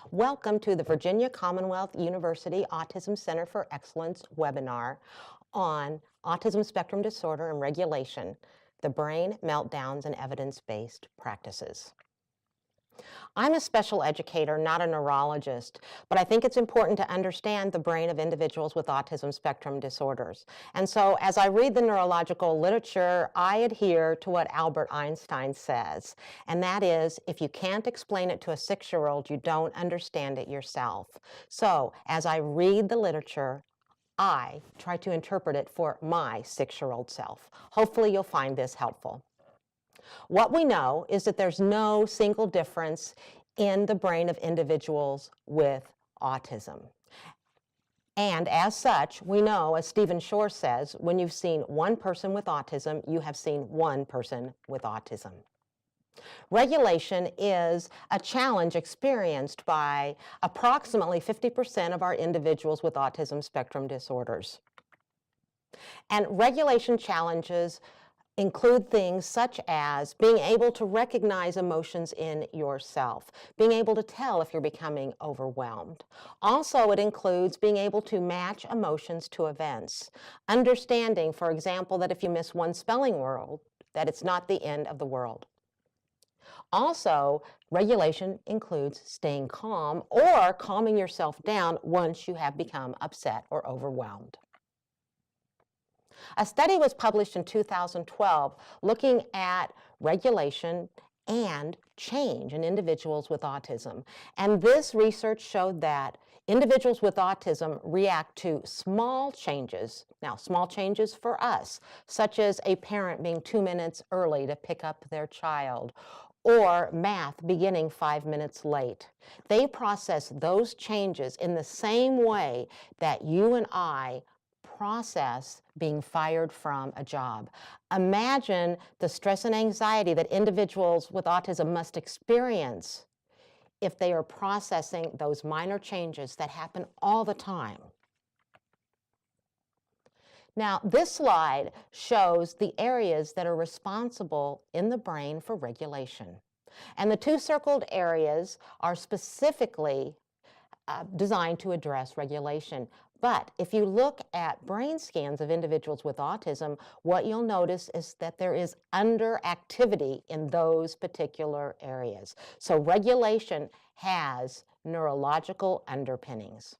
Welcome to the Virginia Commonwealth University Autism Center for Excellence webinar on autism spectrum disorder and regulation, the brain, meltdowns, and evidence-based practices. I'm a special educator, not a neurologist, but I think it's important to understand the brain of individuals with autism spectrum disorders. And so as I read the neurological literature, I adhere to what Albert Einstein says, and that is, if you can't explain it to a 6-year-old, you don't understand it yourself. So as I read the literature, I try to interpret it for my 6-year-old self. Hopefully you'll find this helpful. What we know is that there's no single difference in the brain of individuals with autism. And as such, we know, as Stephen Shore says, when you've seen one person with autism, you have seen one person with autism. Regulation is a challenge experienced by approximately 50% of our individuals with autism spectrum disorders. And regulation challenges include things such as being able to recognize emotions in yourself, being able to tell if you're becoming overwhelmed. Also, it includes being able to match emotions to events, understanding, for example, that if you miss one spelling word, that it's not the end of the world. Also, regulation includes staying calm or calming yourself down once you have become upset or overwhelmed. A study was published in 2012 looking at regulation and change in individuals with autism. And this research showed that individuals with autism react to small changes, now small changes for us, such as a parent being 2 minutes early to pick up their child, or math beginning 5 minutes late. They process those changes in the same way that you and I process being fired from a job. Imagine the stress and anxiety that individuals with autism must experience if they are processing those minor changes that happen all the time. Now, this slide shows the areas that are responsible in the brain for regulation. And the two circled areas are specifically designed to address regulation. But if you look at brain scans of individuals with autism, what you'll notice is that there is underactivity in those particular areas. So regulation has neurological underpinnings.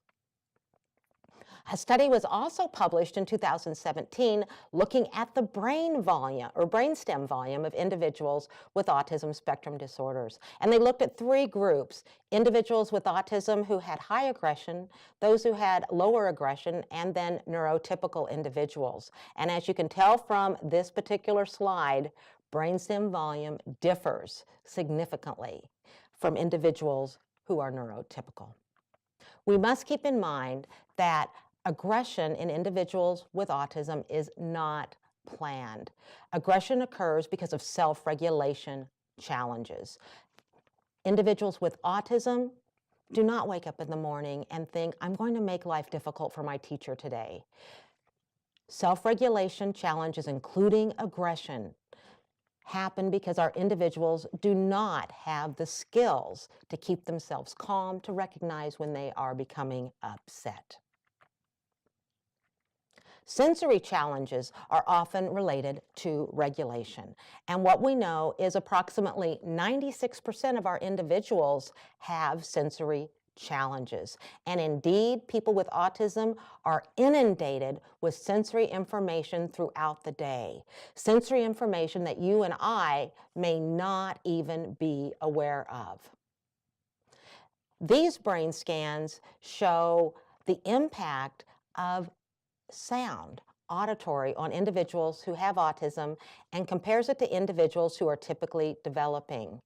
A study was also published in 2017 looking at the brain volume or brainstem volume of individuals with autism spectrum disorders. And they looked at 3 groups: individuals with autism who had high aggression, those who had lower aggression, and then neurotypical individuals. And as you can tell from this particular slide, brainstem volume differs significantly from individuals who are neurotypical. We must keep in mind that aggression in individuals with autism is not planned. Aggression occurs because of self-regulation challenges. Individuals with autism do not wake up in the morning and think, I'm going to make life difficult for my teacher today. Self-regulation challenges, including aggression, happen because our individuals do not have the skills to keep themselves calm, to recognize when they are becoming upset. Sensory challenges are often related to regulation. And what we know is approximately 96% of our individuals have sensory challenges. And indeed, people with autism are inundated with sensory information throughout the day. Sensory information that you and I may not even be aware of. These brain scans show the impact of sound, auditory, on individuals who have autism and compares it to individuals who are typically developing.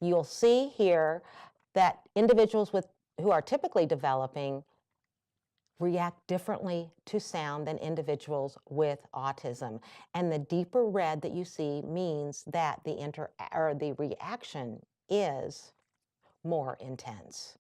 You'll see here that individuals who are typically developing react differently to sound than individuals with autism. And the deeper red that you see means that the reaction is more intense.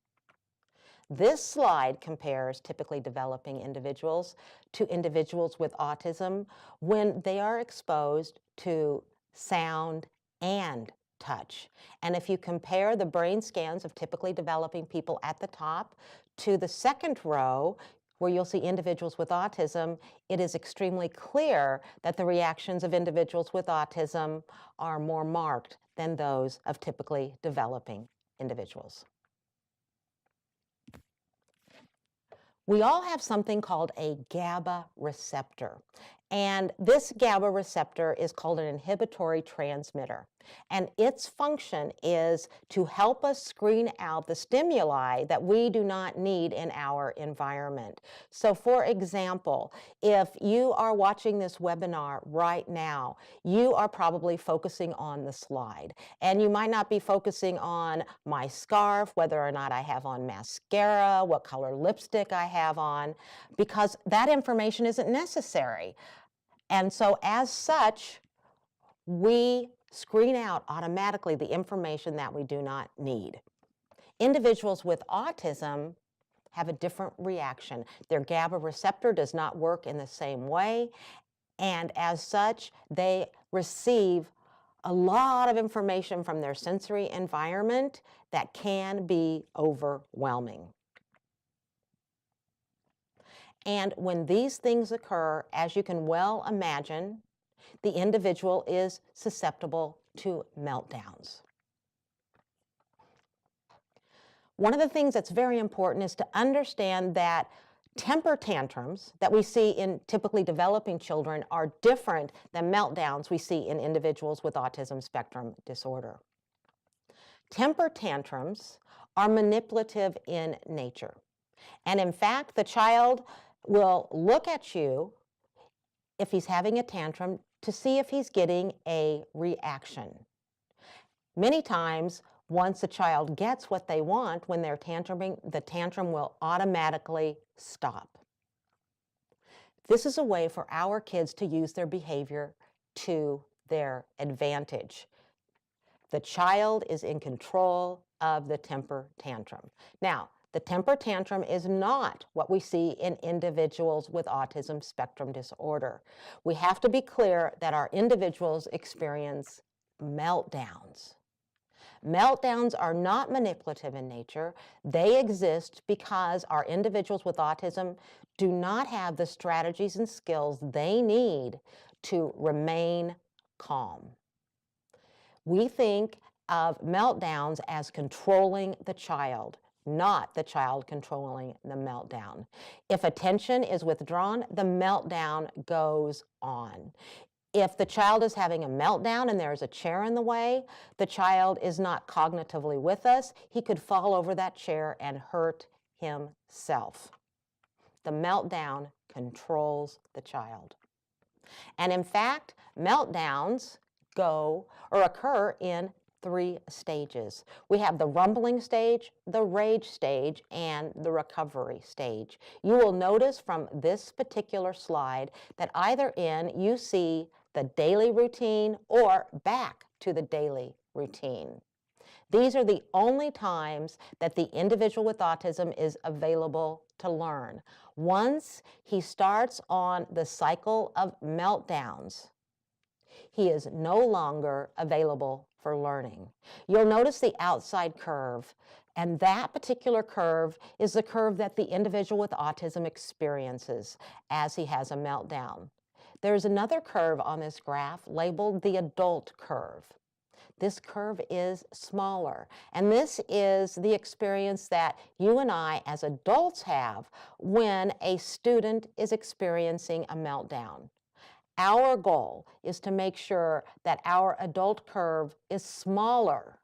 This slide compares typically developing individuals to individuals with autism when they are exposed to sound and touch. And if you compare the brain scans of typically developing people at the top to the second row, where you'll see individuals with autism, it is extremely clear that the reactions of individuals with autism are more marked than those of typically developing individuals. We all have something called a GABA receptor. And this GABA receptor is called an inhibitory transmitter. And its function is to help us screen out the stimuli that we do not need in our environment. So for example, if you are watching this webinar right now, you are probably focusing on the slide. And you might not be focusing on my scarf, whether or not I have on mascara, what color lipstick I have on, because that information isn't necessary. And so as such, we screen out automatically the information that we do not need. Individuals with autism have a different reaction. Their GABA receptor does not work in the same way, and as such, they receive a lot of information from their sensory environment that can be overwhelming. And when these things occur, as you can well imagine, the individual is susceptible to meltdowns. One of the things that's very important is to understand that temper tantrums that we see in typically developing children are different than meltdowns we see in individuals with autism spectrum disorder. Temper tantrums are manipulative in nature. And in fact, the child will look at you if he's having a tantrum to see if he's getting a reaction. Many times, once a child gets what they want when they're tantruming, the tantrum will automatically stop. This is a way for our kids to use their behavior to their advantage. The child is in control of the temper tantrum. Now, the temper tantrum is not what we see in individuals with autism spectrum disorder. We have to be clear that our individuals experience meltdowns. Meltdowns are not manipulative in nature. They exist because our individuals with autism do not have the strategies and skills they need to remain calm. We think of meltdowns as controlling the child, not the child controlling the meltdown. If attention is withdrawn, the meltdown goes on. If the child is having a meltdown and there's a chair in the way, the child is not cognitively with us. He could fall over that chair and hurt himself. The meltdown controls the child. And in fact, meltdowns occur in 3 stages. We have the rumbling stage, the rage stage, and the recovery stage. You will notice from this particular slide that either end you see the daily routine or back to the daily routine. These are the only times that the individual with autism is available to learn. Once he starts on the cycle of meltdowns, he is no longer available for learning. You'll notice the outside curve, and that particular curve is the curve that the individual with autism experiences as he has a meltdown. There's another curve on this graph labeled the adult curve. This curve is smaller, and this is the experience that you and I as adults have when a student is experiencing a meltdown. Our goal is to make sure that our adult curve is smaller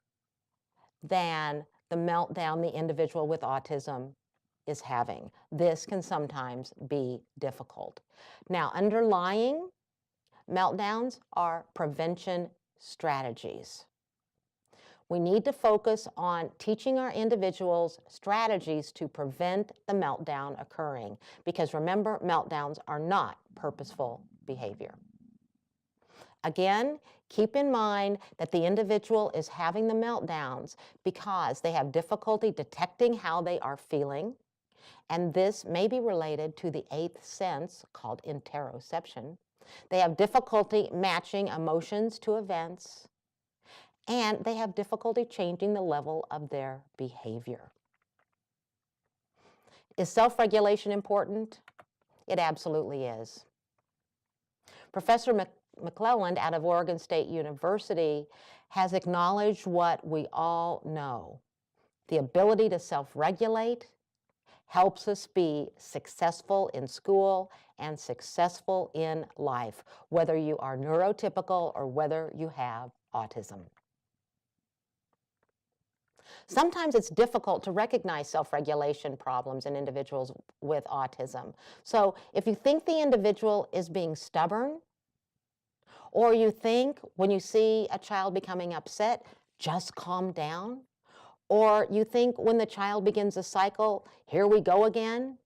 than the meltdown the individual with autism is having. This can sometimes be difficult. Now, underlying meltdowns are prevention strategies. We need to focus on teaching our individuals strategies to prevent the meltdown occurring, because remember, meltdowns are not purposeful behavior. Again, keep in mind that the individual is having the meltdowns because they have difficulty detecting how they are feeling, and this may be related to the 8th sense called interoception. They have difficulty matching emotions to events, and they have difficulty changing the level of their behavior. Is self-regulation important? It absolutely is. Professor McClelland out of Oregon State University has acknowledged what we all know. The ability to self-regulate helps us be successful in school and successful in life, whether you are neurotypical or whether you have autism. Sometimes it's difficult to recognize self-regulation problems in individuals with autism. So if you think the individual is being stubborn, or you think when you see a child becoming upset, just calm down, or you think when the child begins a cycle, here we go again,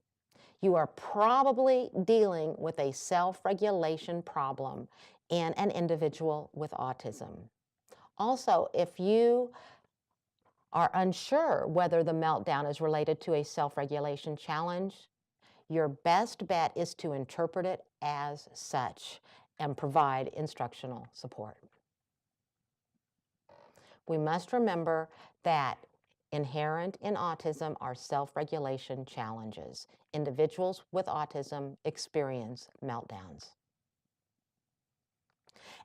you are probably dealing with a self-regulation problem in an individual with autism. Also, if you are unsure whether the meltdown is related to a self-regulation challenge, your best bet is to interpret it as such and provide instructional support. We must remember that inherent in autism are self-regulation challenges. Individuals with autism experience meltdowns.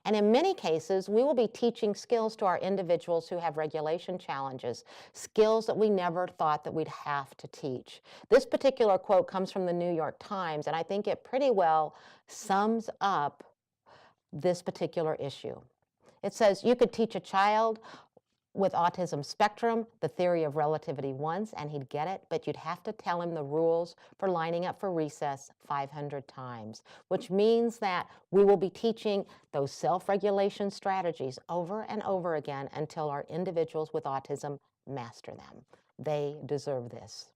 And in many cases, we will be teaching skills to our individuals who have regulation challenges, skills that we never thought that we'd have to teach. This particular quote comes from the New York Times, and I think it pretty well sums up this particular issue. It says, you could teach a child with autism spectrum the theory of relativity once and he'd get it, but you'd have to tell him the rules for lining up for recess 500 times, which means that we will be teaching those self-regulation strategies over and over again until our individuals with autism master them. They deserve this.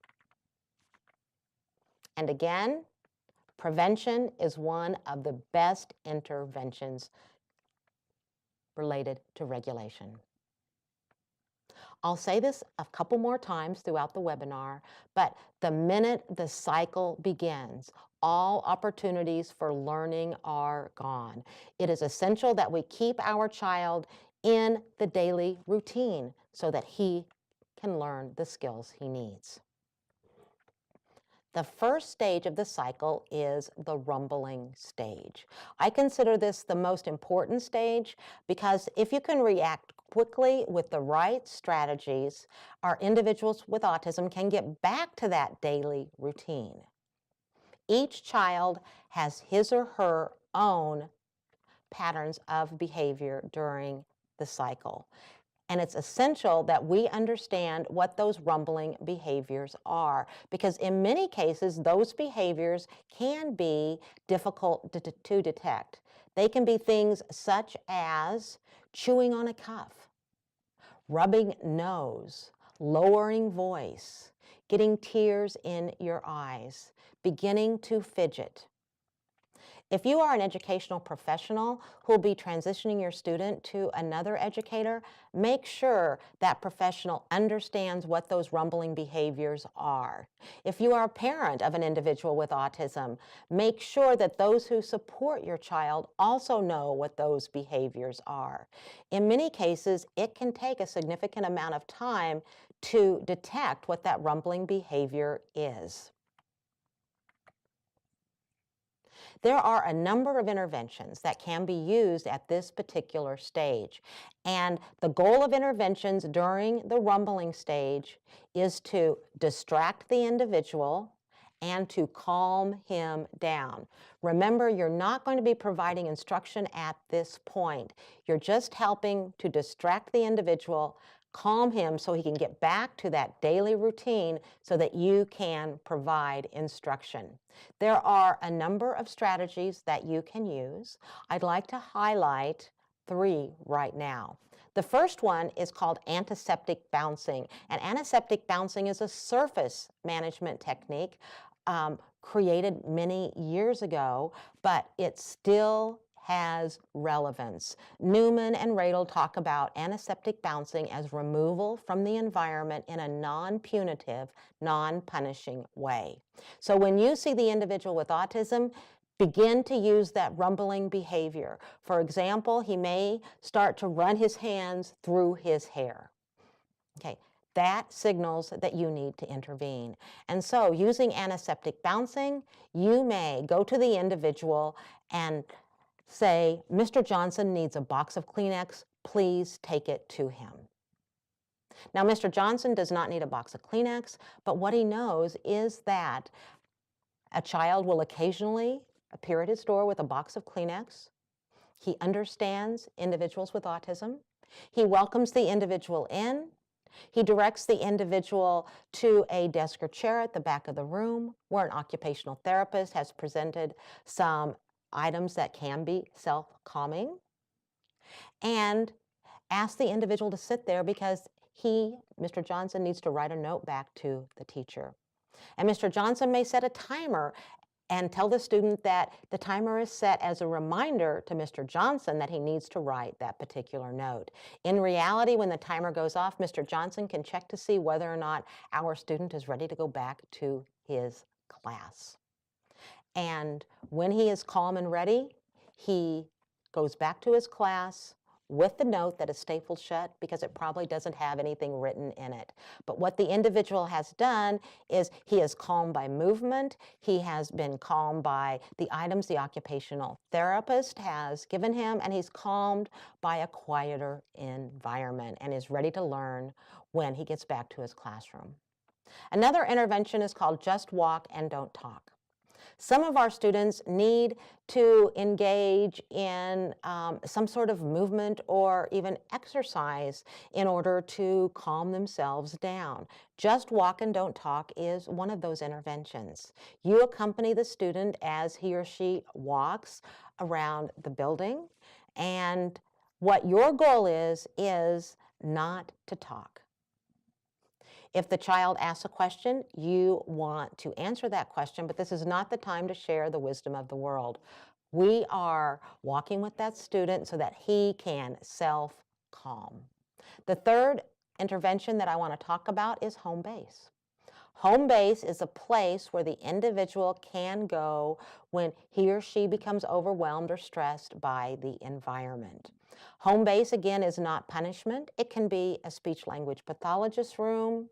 And again, prevention is one of the best interventions related to regulation. I'll say this a couple more times throughout the webinar, but the minute the cycle begins, all opportunities for learning are gone. It is essential that we keep our child in the daily routine so that he can learn the skills he needs. The first stage of the cycle is the rumbling stage. I consider this the most important stage because if you can react quickly with the right strategies, our individuals with autism can get back to that daily routine. Each child has his or her own patterns of behavior during the cycle. And it's essential that we understand what those rumbling behaviors are, because in many cases, those behaviors can be difficult to detect. They can be things such as chewing on a cuff, rubbing nose, lowering voice, getting tears in your eyes, beginning to fidget. If you are an educational professional who will be transitioning your student to another educator, make sure that professional understands what those rumbling behaviors are. If you are a parent of an individual with autism, make sure that those who support your child also know what those behaviors are. In many cases, it can take a significant amount of time to detect what that rumbling behavior is. There are a number of interventions that can be used at this particular stage. And the goal of interventions during the rumbling stage is to distract the individual and to calm him down. Remember, you're not going to be providing instruction at this point. You're just helping to distract the individual, calm him so he can get back to that daily routine so that you can provide instruction. There are a number of strategies that you can use. I'd like to highlight 3 right now. The first one is called antiseptic bouncing. And antiseptic bouncing is a surface management technique created many years ago, but it still has relevance. Newman and Radel talk about antiseptic bouncing as removal from the environment in a non-punitive, non-punishing way. So when you see the individual with autism begin to use that rumbling behavior. For example, he may start to run his hands through his hair. Okay, that signals that you need to intervene. And so using antiseptic bouncing, you may go to the individual and say, Mr. Johnson needs a box of Kleenex, please take it to him. Now, Mr. Johnson does not need a box of Kleenex, but what he knows is that a child will occasionally appear at his door with a box of Kleenex. He understands individuals with autism. He welcomes the individual in. He directs the individual to a desk or chair at the back of the room where an occupational therapist has presented some items that can be self-calming, and asks the individual to sit there because he, Mr. Johnson, needs to write a note back to the teacher. And Mr. Johnson may set a timer and tell the student that the timer is set as a reminder to Mr. Johnson that he needs to write that particular note. In reality, when the timer goes off, Mr. Johnson can check to see whether or not our student is ready to go back to his class. And when he is calm and ready, he goes back to his class with the note that is stapled shut because it probably doesn't have anything written in it. But what the individual has done is he is calmed by movement. He has been calmed by the items the occupational therapist has given him, and he's calmed by a quieter environment and is ready to learn when he gets back to his classroom. Another intervention is called Just Walk and Don't Talk. Some of our students need to engage in some sort of movement or even exercise in order to calm themselves down. Just Walk and Don't Talk is one of those interventions. You accompany the student as he or she walks around the building, and what your goal is not to talk. If the child asks a question, you want to answer that question, but this is not the time to share the wisdom of the world. We are walking with that student so that he can self-calm. The third intervention that I want to talk about is home base. Home base is a place where the individual can go when he or she becomes overwhelmed or stressed by the environment. Home base, again, is not punishment. It can be a speech-language pathologist room,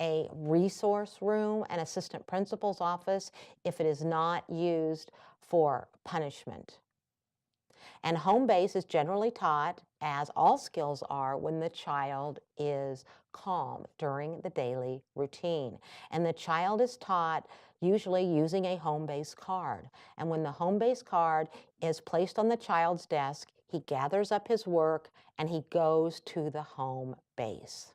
a resource room, an assistant principal's office if it is not used for punishment. And home base is generally taught, as all skills are, when the child is calm during the daily routine. And the child is taught usually using a home base card. And when the home base card is placed on the child's desk, he gathers up his work and he goes to the home base.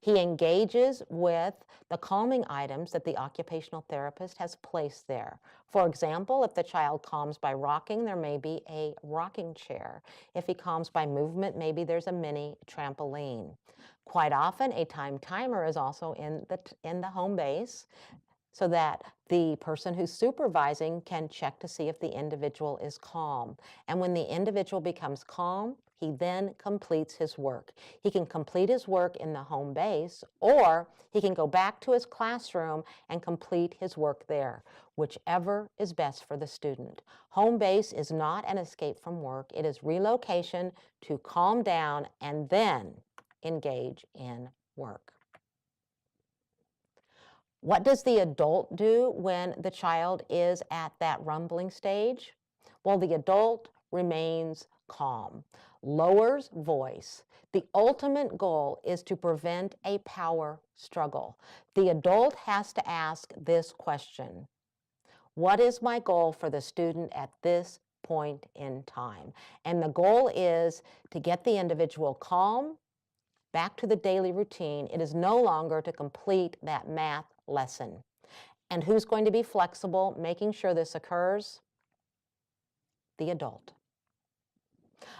He engages with the calming items that the occupational therapist has placed there. For example, if the child calms by rocking, there may be a rocking chair. If he calms by movement, maybe there's a mini trampoline. Quite often, a timer is also in the home base so that the person who's supervising can check to see if the individual is calm. And when the individual becomes calm, he then completes his work. He can complete his work in the home base, or he can go back to his classroom and complete his work there, whichever is best for the student. Home base is not an escape from work. It is relocation to calm down and then engage in work. What does the adult do when the child is at that rumbling stage? Well, the adult remains calm, lowers voice. The ultimate goal is to prevent a power struggle. The adult has to ask this question: what is my goal for the student at this point in time? And the goal is to get the individual calm, back to the daily routine. It is no longer to complete that math lesson. And who's going to be flexible, making sure this occurs? The adult.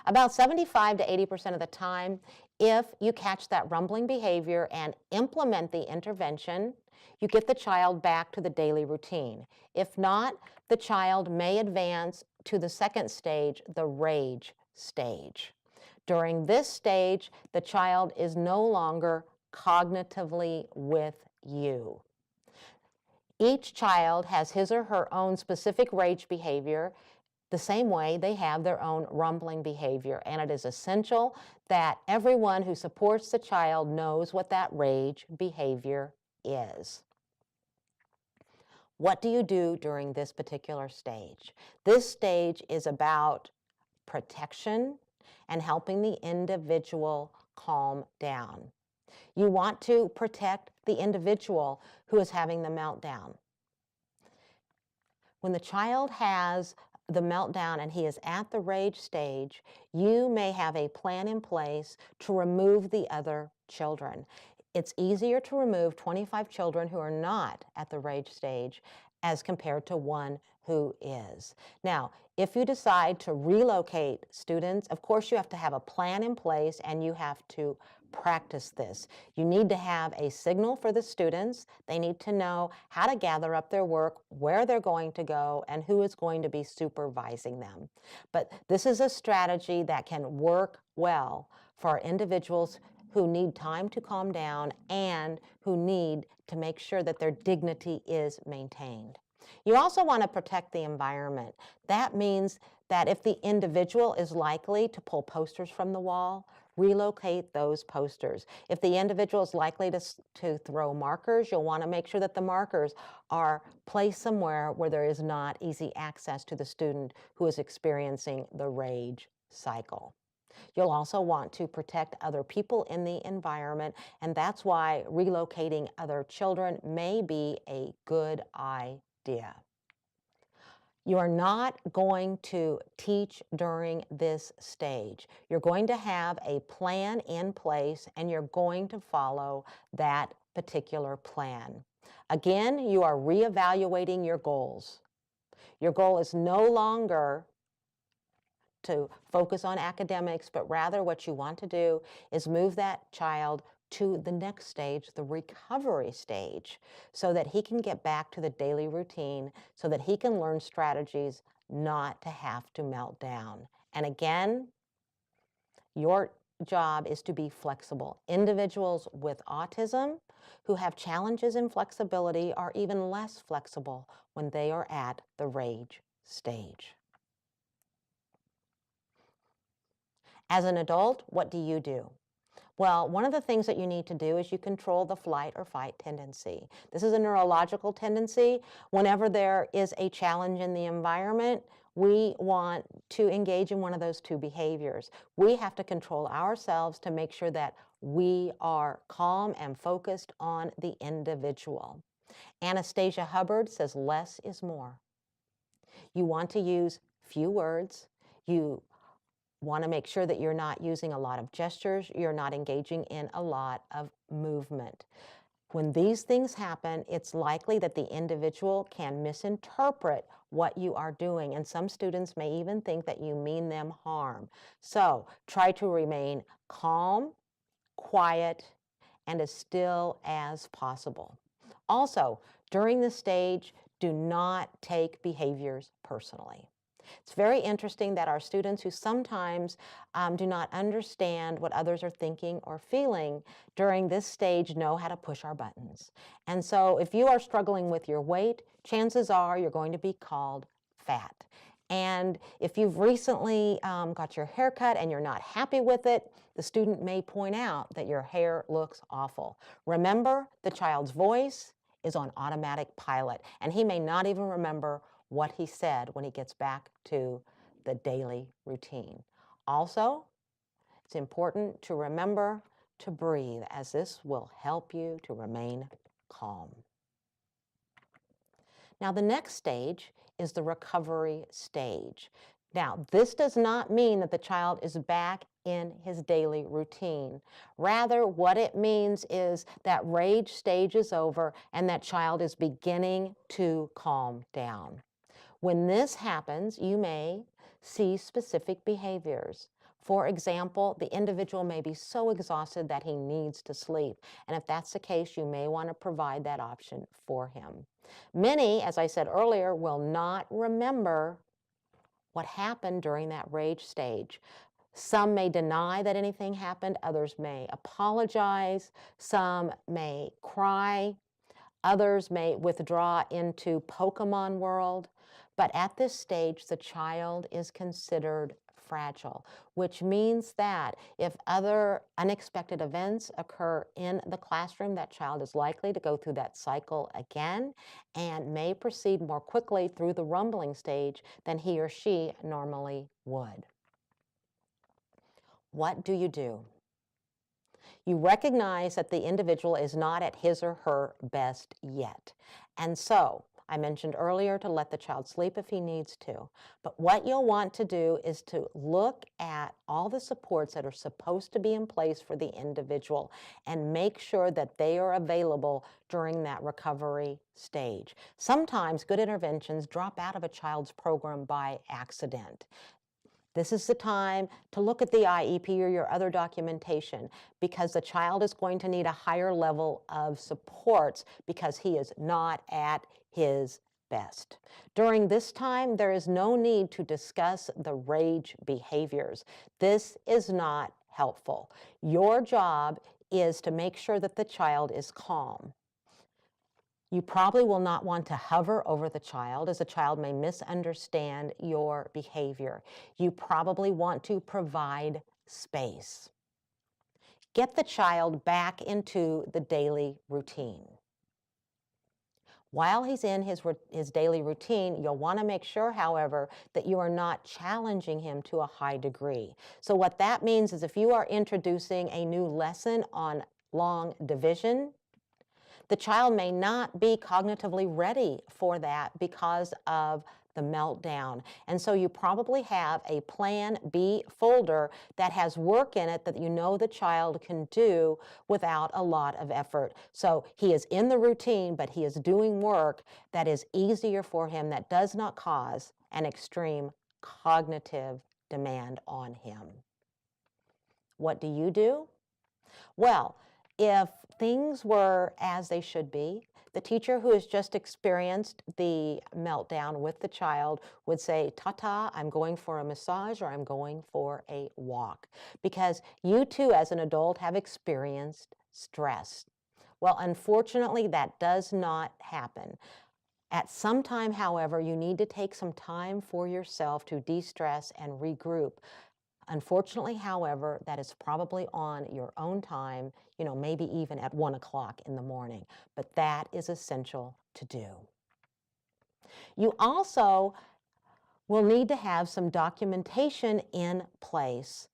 About 75 to 80% of the time, if you catch that rumbling behavior and implement the intervention, you get the child back to the daily routine. If not, the child may advance to the second stage, the rage stage. During this stage, the child is no longer cognitively with you. Each child has his or her own specific rage behavior, the same way they have their own rumbling behavior, and it is essential that everyone who supports the child knows what that rage behavior is. What do you do during this particular stage? This stage is about protection and helping the individual calm down. You want to protect the individual who is having the meltdown. When the child has the meltdown and he is at the rage stage, you may have a plan in place to remove the other children. It's easier to remove 25 children who are not at the rage stage as compared to one who is. Now, if you decide to relocate students, of course you have to have a plan in place and you have to practice this. You need to have a signal for the students. They need to know how to gather up their work, where they're going to go, and who is going to be supervising them. But this is a strategy that can work well for individuals who need time to calm down and who need to make sure that their dignity is maintained. You also want to protect the environment. That means that if the individual is likely to pull posters from the wall, relocate those posters. If the individual is likely to throw markers, you'll want to make sure that the markers are placed somewhere where there is not easy access to the student who is experiencing the rage cycle. You'll also want to protect other people in the environment, and that's why relocating other children may be a good idea. You are not going to teach during this stage. You're going to have a plan in place and you're going to follow that particular plan. Again, you are reevaluating your goals. Your goal is no longer to focus on academics, but rather what you want to do is move that child to the next stage, the recovery stage, so that he can get back to the daily routine, so that he can learn strategies not to have to melt down. And again, your job is to be flexible. Individuals with autism who have challenges in flexibility are even less flexible when they are at the rage stage. As an adult, what do you do? Well, one of the things that you need to do is you control the flight or fight tendency. This is a neurological tendency. Whenever there is a challenge in the environment, we want to engage in one of those two behaviors. We have to control ourselves to make sure that we are calm and focused on the individual. Anastasia Hubbard says less is more. You want to use few words. You want to make sure that you're not using a lot of gestures, you're not engaging in a lot of movement. When these things happen, it's likely that the individual can misinterpret what you are doing, and some students may even think that you mean them harm. So try to remain calm, quiet, and as still as possible. Also, during this stage, do not take behaviors personally. It's very interesting that our students who sometimes do not understand what others are thinking or feeling during this stage know how to push our buttons. And so if you are struggling with your weight, chances are you're going to be called fat. And if you've recently got your hair cut and you're not happy with it, the student may point out that your hair looks awful. Remember, the child's voice is on automatic pilot, and he may not even remember what he said when he gets back to the daily routine. Also, it's important to remember to breathe, as this will help you to remain calm. Now, the next stage is the recovery stage. Now, this does not mean that the child is back in his daily routine. Rather, what it means is that rage stage is over and that child is beginning to calm down. When this happens, you may see specific behaviors. For example, the individual may be so exhausted that he needs to sleep. And if that's the case, you may want to provide that option for him. Many, as I said earlier, will not remember what happened during that rage stage. Some may deny that anything happened. Others may apologize. Some may cry. Others may withdraw into Pokemon world, but at this stage, the child is considered fragile, which means that if other unexpected events occur in the classroom, that child is likely to go through that cycle again and may proceed more quickly through the rumbling stage than he or she normally would. What do? You recognize that the individual is not at his or her best yet. And so, I mentioned earlier to let the child sleep if he needs to. But what you'll want to do is to look at all the supports that are supposed to be in place for the individual and make sure that they are available during that recovery stage. Sometimes good interventions drop out of a child's program by accident. This is the time to look at the IEP or your other documentation because the child is going to need a higher level of supports because he is not at his best. During this time, there is no need to discuss the rage behaviors. This is not helpful. Your job is to make sure that the child is calm. You probably will not want to hover over the child as the child may misunderstand your behavior. You probably want to provide space. Get the child back into the daily routine. While he's in his daily routine, you'll want to make sure, however, that you are not challenging him to a high degree. So what that means is if you are introducing a new lesson on long division, the child may not be cognitively ready for that because of the meltdown. And so you probably have a Plan B folder that has work in it that you know the child can do without a lot of effort. So he is in the routine, but he is doing work that is easier for him, that does not cause an extreme cognitive demand on him. What do? Well, if things were as they should be, the teacher who has just experienced the meltdown with the child would say, "Ta-ta, I'm going for a massage or I'm going for a walk," because you too as an adult have experienced stress. Well, unfortunately, that does not happen. At some time, however, you need to take some time for yourself to de-stress and regroup. Unfortunately, however, that is probably on your own time, maybe even at 1 o'clock in the morning, but that is essential to do. You also will need to have some documentation in place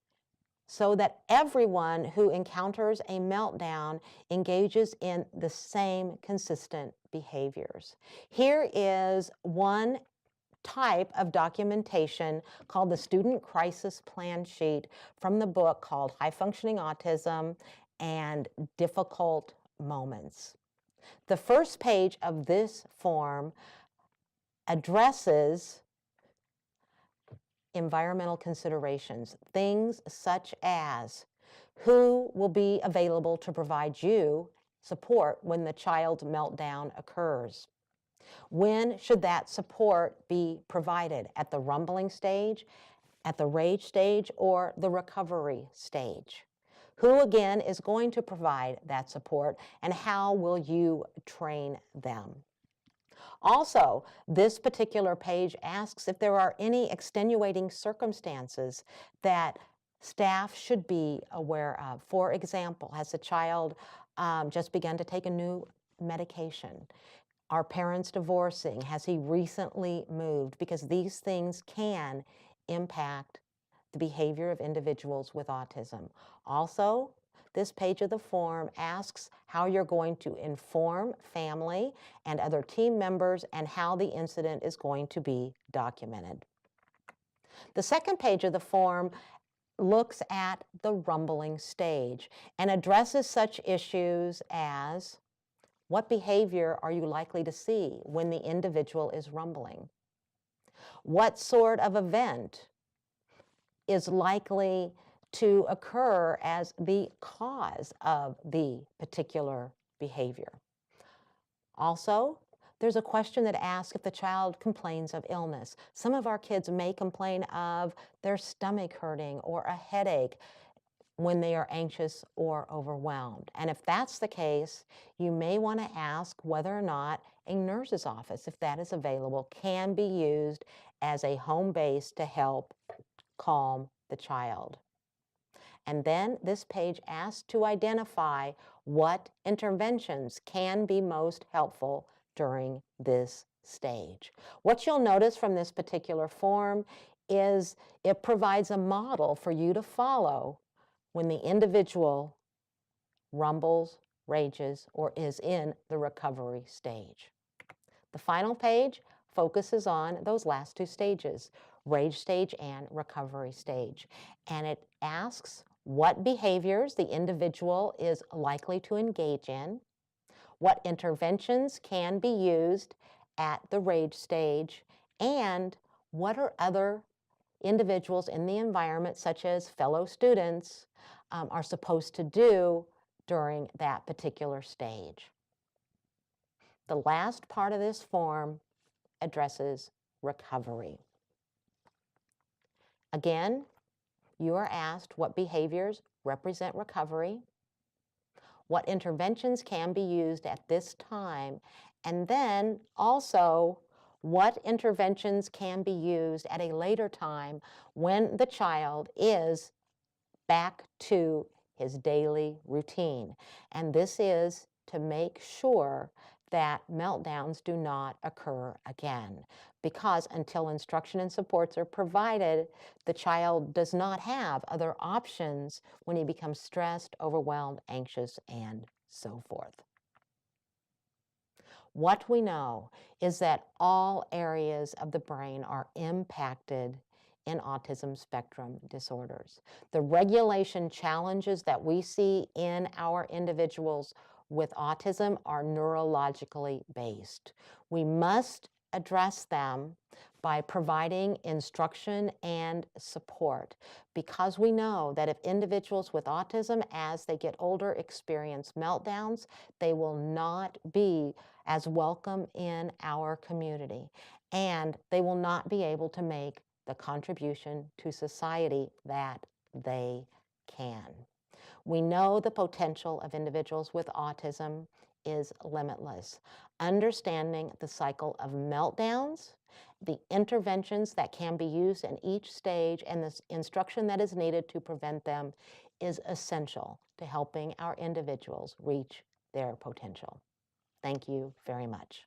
so that everyone who encounters a meltdown engages in the same consistent behaviors. Here is one type of documentation called the Student Crisis Plan Sheet from the book called High Functioning Autism and Difficult Moments. The first page of this form addresses environmental considerations, things such as who will be available to provide you support when the child's meltdown occurs. When should that support be provided? At the rumbling stage, at the rage stage, or the recovery stage? Who, again, is going to provide that support, and how will you train them? Also, this particular page asks if there are any extenuating circumstances that staff should be aware of. For example, has the child just begun to take a new medication? Are parents divorcing? Has he recently moved? Because these things can impact the behavior of individuals with autism. Also, this page of the form asks how you're going to inform family and other team members and how the incident is going to be documented. The second page of the form looks at the rumbling stage and addresses such issues as what behavior are you likely to see when the individual is rumbling? What sort of event is likely to occur as the cause of the particular behavior? Also, there's a question that asks if the child complains of illness. Some of our kids may complain of their stomach hurting or a headache. when they are anxious or overwhelmed. And if that's the case, you may want to ask whether or not a nurse's office, if that is available, can be used as a home base to help calm the child. And then this page asks to identify what interventions can be most helpful during this stage. What you'll notice from this particular form is it provides a model for you to follow when the individual rumbles, rages, or is in the recovery stage. The final page focuses on those last two stages, rage stage and recovery stage. And it asks what behaviors the individual is likely to engage in, what interventions can be used at the rage stage, and what are other individuals in the environment, such as fellow students, are supposed to do during that particular stage. The last part of this form addresses recovery. Again, you are asked what behaviors represent recovery, what interventions can be used at this time, and then also what interventions can be used at a later time when the child is back to his daily routine. And this is to make sure that meltdowns do not occur again. Because until instruction and supports are provided, the child does not have other options when he becomes stressed, overwhelmed, anxious, and so forth. What we know is that all areas of the brain are impacted in autism spectrum disorders. The regulation challenges that we see in our individuals with autism are neurologically based. We must address them by providing instruction and support, because we know that if individuals with autism, as they get older, experience meltdowns, they will not be as welcome in our community, and they will not be able to make the contribution to society that they can. We know the potential of individuals with autism is limitless. Understanding the cycle of meltdowns, the interventions that can be used in each stage, and the instruction that is needed to prevent them is essential to helping our individuals reach their potential. Thank you very much.